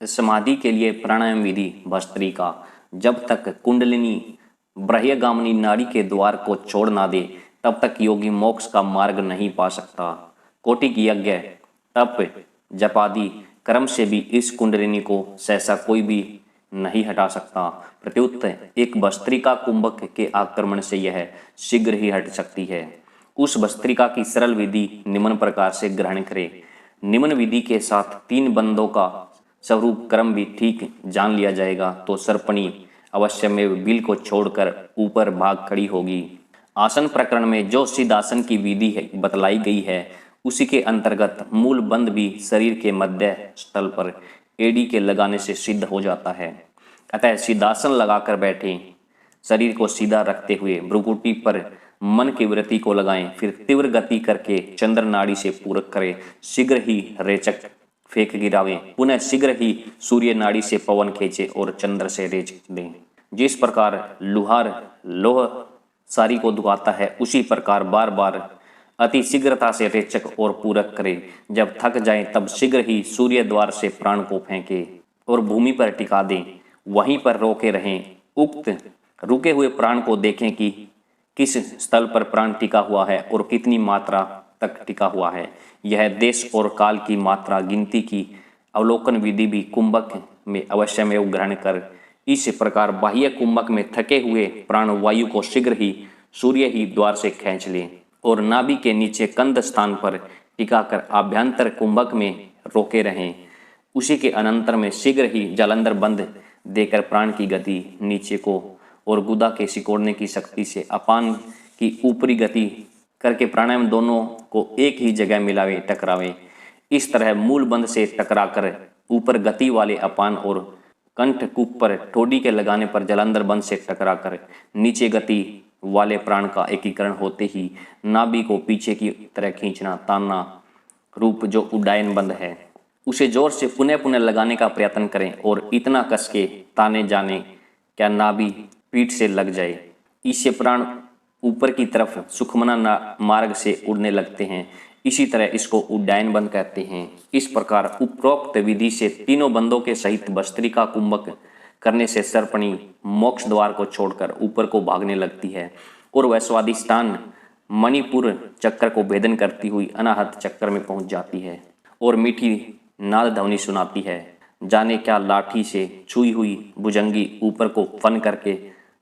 समाधि के लिए प्राणायाम विधि भस्त्रिका। जब तक कुंडलिनी बृहयगामिनी नाड़ी के द्वार को छोड़ ना दे तब तक योगी मोक्ष का मार्ग नहीं पा सकता। कोटिक यज्ञ तप जपादि कर्म से भी इस कुंडलिनी को सहसा कोई भी नहीं हटा सकता। प्रत्युत एक भस्त्रिका कुंभक के आक्रमण से यह शीघ्र ही हट सकती है। उस भस्त्रिका की सरल विधि निम्न प्रकार से ग्रहण करें। निम्न विधि के साथ 3 बंदों का स्वरूप क्रम भी ठीक जान लिया जाएगा तो सर्पणी अवश्य में बिल को छोड़कर ऊपर भाग खड़ी होगी। आसन प्रकरण में जो सिद्धासन की विधि है बतलाई गई है उसी के अंतर्गत मूल बंद भी शरीर के मध्य स्थल पर एड़ी के लगाने से सिद्ध हो जाता है। अतः सिद्धासन लगाकर बैठे, शरीर को सीधा रखते हुए भ्रुकुटी पर मन की वृत्ति को लगाएं, फिर तीव्र गति करके चंद्र नाड़ी से पूरक करें। शीघ्र ही रेचक फेंक गिरावें, पुनः शीघ्र ही सूर्य नाड़ी से पवन खींचे और चंद्र से रेचक दें। जिस प्रकार लुहार लोह सारी को दुखाता है उसी प्रकार बार बार अति शीघ्रता से रेचक और पूरक करें। जब थक जाएं तब शीघ्र ही सूर्य द्वार से प्राण को फेंके और भूमि पर टिका दें, वहीं पर रोके रहें। उक्त रुके हुए प्राण को देखें कि किस स्थल पर प्राण टिका हुआ है और कितनी मात्रा तक टिका हुआ है। यह देश और काल की मात्रा गिनती की अवलोकन विधि भी कुंभक में अवश्य में ग्रहण कर इस प्रकार बाह्य कुंभक में थके हुए प्राण वायु को शीघ्र ही सूर्य ही द्वार से खींच लें और नाभि के नीचे कंध स्थान पर टिकाकर आभ्यंतर कुंभक में रोके रहें। उसी के अनंतर में शीघ्र ही जलंधर बंद देकर प्राण की गति नीचे को और गुदा के सिकोड़ने की शक्ति से अपान की ऊपरी गति करके प्राणायाम दोनों को एक ही जगह मिलावे टकरावे। इस तरह मूल बंद से टकराकर ऊपर गति वाले अपान और कंठ कूप पर ठोडी के लगाने पर जलंधर बंद से टकराकर नीचे गति वाले प्राण का एकीकरण होते ही नाभि को पीछे की तरह खींचना ताना रूप जो उड्डयन बंद है उसे जोर से पुनः पुनः लगाने का प्रयत्न करें और इतना कस के ताने जाने क्या नाभि पीठ से लग जाए। इससे प्राण ऊपर की तरफ सुखमना मार्ग से उड़ने लगते हैं। इसी तरह इसको उड्डयन बंद कहते हैं। इस प्रकार उपरोक्त विधि से तीनों बंदों के सहित भस्त्रिका कुंभक करने से सर्पणी मोक्ष द्वार को छोड़कर ऊपर को भागने लगती है और वह स्वादिष्टान मणिपुर चक्र को भेदन करती हुई अनाहत चक्र में पहुंच जाती है और मीठी नाद ध्वनि सुनाती है। जाने क्या लाठी से छुई हुई भुजंगी ऊपर को फन करके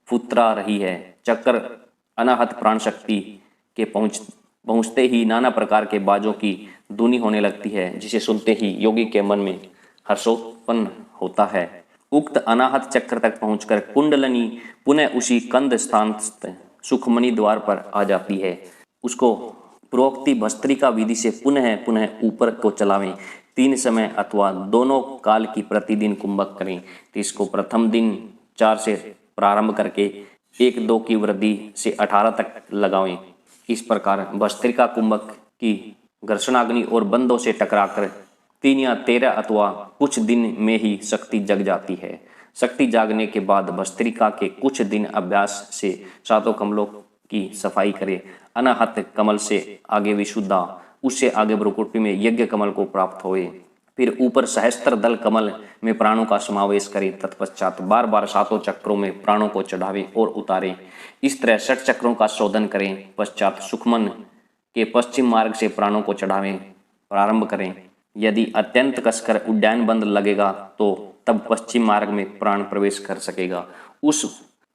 फुतरा रही है। चक्र अनाहत प्राण शक्ति के पहुंचते ही नाना प्रकार के बाजों की धुनी होने लगती है जिसे सुनते ही योगी के मन में हर्षोत्पन्न होता है। उक्त अनाहत चक्र तक पहुंचकर कुंडलनी पुनः उसी कंद स्थान सुखमणि द्वार पर आ जाती है। उसको प्रोक्ति भस्त्रिका विधि से पुनः पुनः ऊपर को चलावें। 3 समय अथवा दोनों काल की प्रतिदिन कुंभक करें। तो इसको प्रथम दिन 4 से प्रारंभ करके 1-2 की वृद्धि से 18 तक लगावें। इस प्रकार भस्त्रिका कुंभक की घर्षणाग्नि और बंदों से टकराकर 3 या 13 अथवा कुछ दिन में ही शक्ति जग जाती है। शक्ति जागने के बाद भस्त्रिका के कुछ दिन अभ्यास से 7 कमलों की सफाई करें। अनाहत कमल से आगे विशुद्धा, उससे आगे भ्रुकुटी में यज्ञ कमल को प्राप्त होए। फिर ऊपर सहस्त्र दल कमल में प्राणों का समावेश करें। तत्पश्चात बार बार 7 चक्रों में प्राणों को चढ़ावें और उतारें। इस तरह 6 चक्रों का शोधन करें। पश्चात सुखमन के पश्चिम मार्ग से प्राणों को चढ़ावें प्रारंभ करें। यदि अत्यंत कसकर उड्डयन बंद लगेगा तो तब पश्चिम मार्ग में प्राण प्रवेश कर सकेगा। उस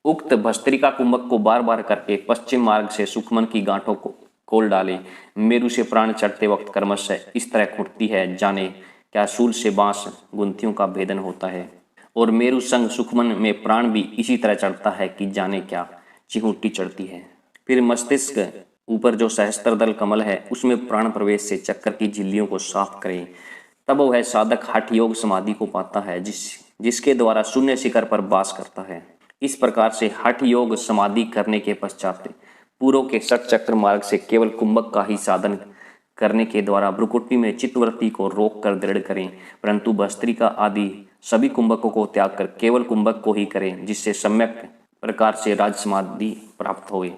उक्त भस्त्रिका कुंभक को बार बार करके पश्चिम मार्ग से सुखमन की गांठों को खोल डालें। मेरु से प्राण चढ़ते वक्त क्रमशः इस तरह खुटती है, जाने क्या शूल से बांस गुंथियों का भेदन होता है। और मेरु संग सुखमन में प्राण भी इसी तरह चढ़ता है कि जाने क्या चिहुटी चढ़ती है। फिर मस्तिष्क ऊपर जो सहस्त्र दल कमल है उसमें प्राण प्रवेश से चक्कर की झिल्लियों को साफ करें। तब वह साधक हठ योग समाधि को पाता है जिसके द्वारा शून्य शिखर पर वास करता है। इस प्रकार से हठ योग समाधि करने के पश्चात पूर्व के 6 चक्र मार्ग से केवल कुंभक का ही साधन करने के द्वारा भ्रुकुटी में चित्तवृत्ति को रोक कर दृढ़ करें, परंतु भस्त्रिका आदि सभी कुंभकों को त्याग कर केवल कुंभक को ही करें, जिससे सम्यक प्रकार से राज समाधि प्राप्त होए।